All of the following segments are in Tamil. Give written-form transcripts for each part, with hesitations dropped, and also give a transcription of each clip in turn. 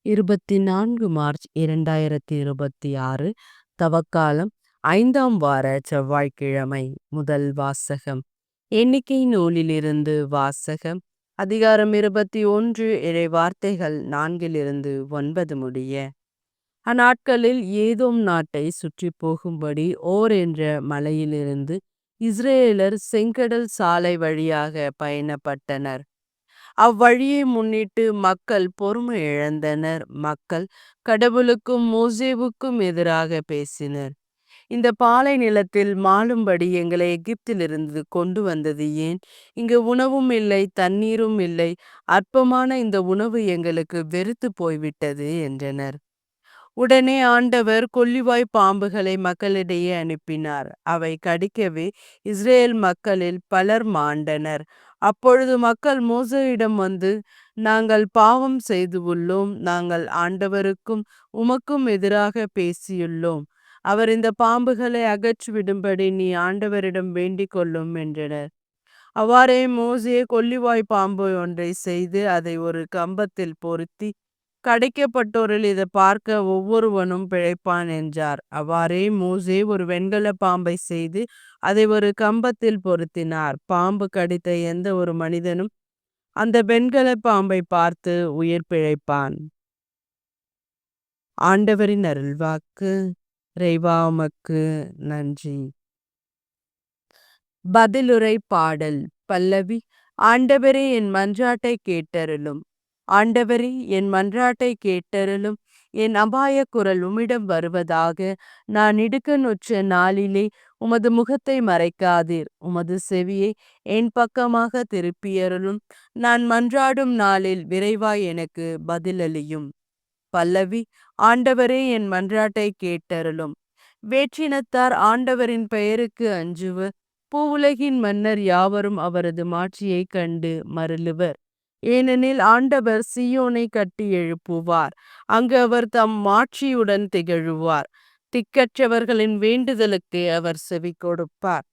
24 மார்ச் 2026 தவக்காலம் 5ஆம் வார செவ்வாய்க்கிழமை. முதல் வாசகம். எண்ணிக்கை நூலிலிருந்து வாசகம். அதிகாரம் 21 இறை வார்த்தைகள் 4 முடிய. அந்நாட்களில் ஏதோம் நாட்டை சுற்றி போகும்படி ஓர் என்ற மலையிலிருந்து இஸ்ரேலர் செங்கடல் சாலை வழியாக பயணப்பட்டனர். அவ்வழியை முன்னிட்டு மக்கள் பொறுமை இழந்தனர். மக்கள் கடவுளுக்கும் மோசேவுக்கும் எதிராக பேசினர். இந்த பாலை நிலத்தில் மாளும்படி எங்களை எகிப்திலிருந்து கொண்டு வந்தது ஏன்? இங்கு உணவும் இல்லை, தண்ணீரும் இல்லை. அற்பமான இந்த உணவு எங்களுக்கு வெறுத்து போய்விட்டது என்றனர். உடனே ஆண்டவர் கொள்ளிவாய் பாம்புகளை மக்களிடையே அனுப்பினார். அவை கடிக்கவே இஸ்ரேல் மக்களில் பலர் மாண்டனர். அப்பொழுது மக்கள் மோசேயிடம் வந்து, நாங்கள் பாவம் செய்து உள்ளோம், நாங்கள் ஆண்டவருக்கும் உமக்கும் எதிராக பேசியுள்ளோம். அவர் இந்த பாம்புகளை அகற்றிவிடும்படி நீ ஆண்டவரிடம் வேண்டிக் கொள்ளும் என்றனர். அவ்வாறே மோசே கொள்ளிவாய் பாம்பு ஒன்றை செய்து அதை ஒரு கம்பத்தில் பொருத்தி, கடிக்கப்பட்டோரில் இதை பார்க்க ஒவ்வொருவனும் பிழைப்பான் என்றார். அவ்வாறே மோசே ஒரு வெண்கல பாம்பை செய்து அதை ஒரு கம்பத்தில் பொருத்தினார். பாம்பு கடித்த எந்த ஒரு மனிதனும் அந்த வெண்கல பாம்பை பார்த்து உயிர் பிழைப்பான். ஆண்டவரின் அருள்வாக்கு. இறைவா உமக்கு நன்றி. பதிலுரை பாடல். பல்லவி. ஆண்டவரே என் மன்றாட்டை கேட்டருளும். ஆண்டவரே என் மன்றாட்டை கேட்டருளும். என் அபாய குரல் உம்மிடம் வருவதாக. நான் இடுக்கணுற்ற நாளிலே உமது முகத்தை மறைக்காதீர். உமது செவியை என் பக்கமாக திருப்பியருளும். நான் மன்றாடும் நாளில் விரைவாய் எனக்கு பதிலளியும். பல்லவி. ஆண்டவரே என் மன்றாட்டை கேட்டருளும். வேற்றினத்தார் ஆண்டவரின் பெயருக்கு அஞ்சுவர். பூவுலகின் மன்னர் யாவரும் அவரது மாட்சியை கண்டு மருளுவர். ஏனெனில் ஆண்டவர் சீயோனை கட்டி எழுப்புவார். அங்கு அவர் தம் மாட்சியுடன் திகழுவார். திக்கற்றவர்களின் வேண்டுதலுக்கு அவர் செவி கொடுப்பார்.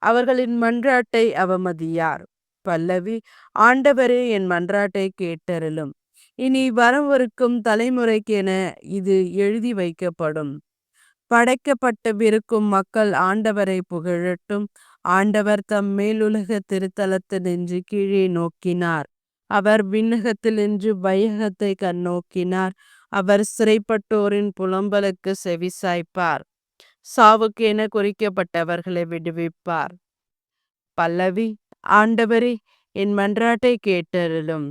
அவர்களின் மன்றாட்டை அவமதியார். பல்லவி. ஆண்டவரே என் மன்றாட்டை கேட்டருளும். இனி வரவிருக்கும் தலைமுறைக்கென இது எழுதி வைக்கப்படும். படைக்கப்பட்டவிருக்கும் மக்கள் ஆண்டவரை புகழட்டும். ஆண்டவர் தம் மேலுலக திருத்தலத்தினின்று கீழே நோக்கினார். அவர் விண்ணகத்தினின்று வையகத்தை கண்ணோக்கினார். அவர் சிறைப்பட்டோரின் புலம்பலுக்கு செவிசாய்ப்பார். சாவுக்கென குறிக்கப்பட்டவர்களை விடுவிப்பார். பல்லவி. ஆண்டவரே என் மன்றாட்டை கேட்டருளும்.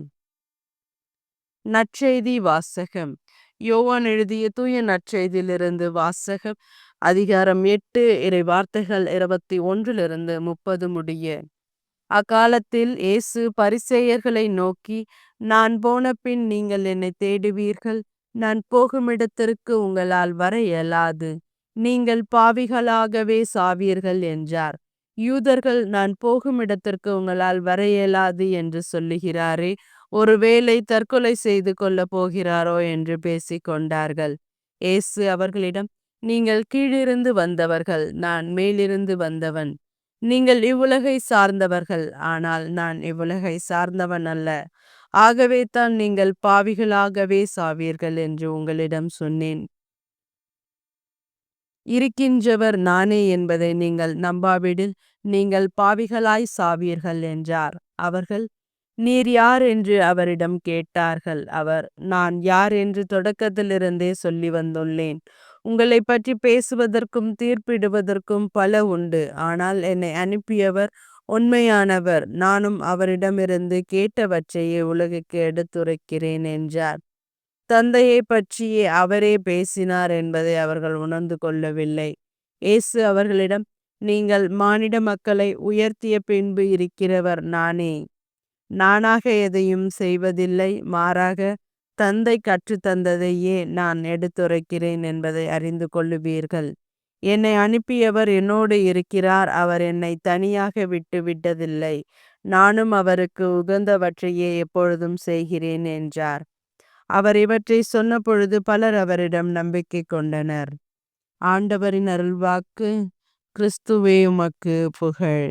நற்செய்தி வாசகம். யோவான் எழுதிய தூய நற்செய்தியிலிருந்து வாசகம். அதிகாரம் 8 இறை வார்த்தைகள் 21 முடிய. அக்காலத்தில் இயேசு பரிசேயர்களை நோக்கி, நான் போன பின் நீங்கள் என்னை தேடுவீர்கள். நான் போகுமிடத்திற்கு உங்களால் வர இயலாது. நீங்கள் பாவிகளாகவே சாவீர்கள் என்றார். யூதர்கள் நான் போகுமிடத்திற்கு உங்களால் வர இயலாது என்று சொல்லுகிறாரே, ஒருவேளை தற்கொலை செய்து கொள்ள போகிறாரோ என்று பேசிக்கொண்டார்கள். இயேசு அவர்களிடம், நீங்கள் கீழிருந்து வந்தவர்கள், நான் மேலிருந்து வந்தவன். நீங்கள் இவ்வுலகை சார்ந்தவர்கள், ஆனால் நான் இவ்வுலகை சார்ந்தவன் அல்ல. ஆகவே தான் நீங்கள் பாவிகளாகவே சாவீர்கள் என்று உங்களிடம் சொன்னேன். இருக்கின்றவர் நானே என்பதை நீங்கள் நம்பாவிடில் நீங்கள் பாவிகளாய் சாவீர்கள் என்றார். அவர்கள், நீர் யார் என்று அவரிடம் கேட்டார்கள். அவர், நான் யார் என்று தொடக்கத்திலிருந்தே சொல்லி வந்துள்ளேன். உங்களை பற்றி பேசுவதற்கும் தீர்ப்பிடுவதற்கும் பல உண்டு. ஆனால் என்னை அனுப்பியவர் உண்மையானவர். நானும் அவரிடமிருந்து கேட்டவற்றையே உலகுக்கு எடுத்துரைக்கிறேன் என்றார். தந்தையை பற்றியே அவரே பேசினார் என்பதை அவர்கள் உணர்ந்து கொள்ளவில்லை. இயேசு அவர்களிடம், நீங்கள் மானிட மக்களை உயர்த்திய பின்பு இருக்கிறவர் நானே. நானாக எதையும் செய்வதில்லை, மாறாக தந்தை கற்றுத்தந்ததையே நான் எடுத்துரைக்கிறேன் என்பதை அறிந்து கொள்ளுவீர்கள். என்னை அனுப்பியவர் என்னோடு இருக்கிறார். அவர் என்னை தனியாக விட்டு விட்டதில்லை. நானும் அவருக்கு உகந்தவற்றையே எப்பொழுதும் செய்கிறேன் என்றார். அவர் இவற்றை சொன்ன பொழுது பலர் அவரிடம் நம்பிக்கை கொண்டனர். ஆண்டவரின் அருள்வாக்கு. கிறிஸ்துவே உமக்கு புகழ்.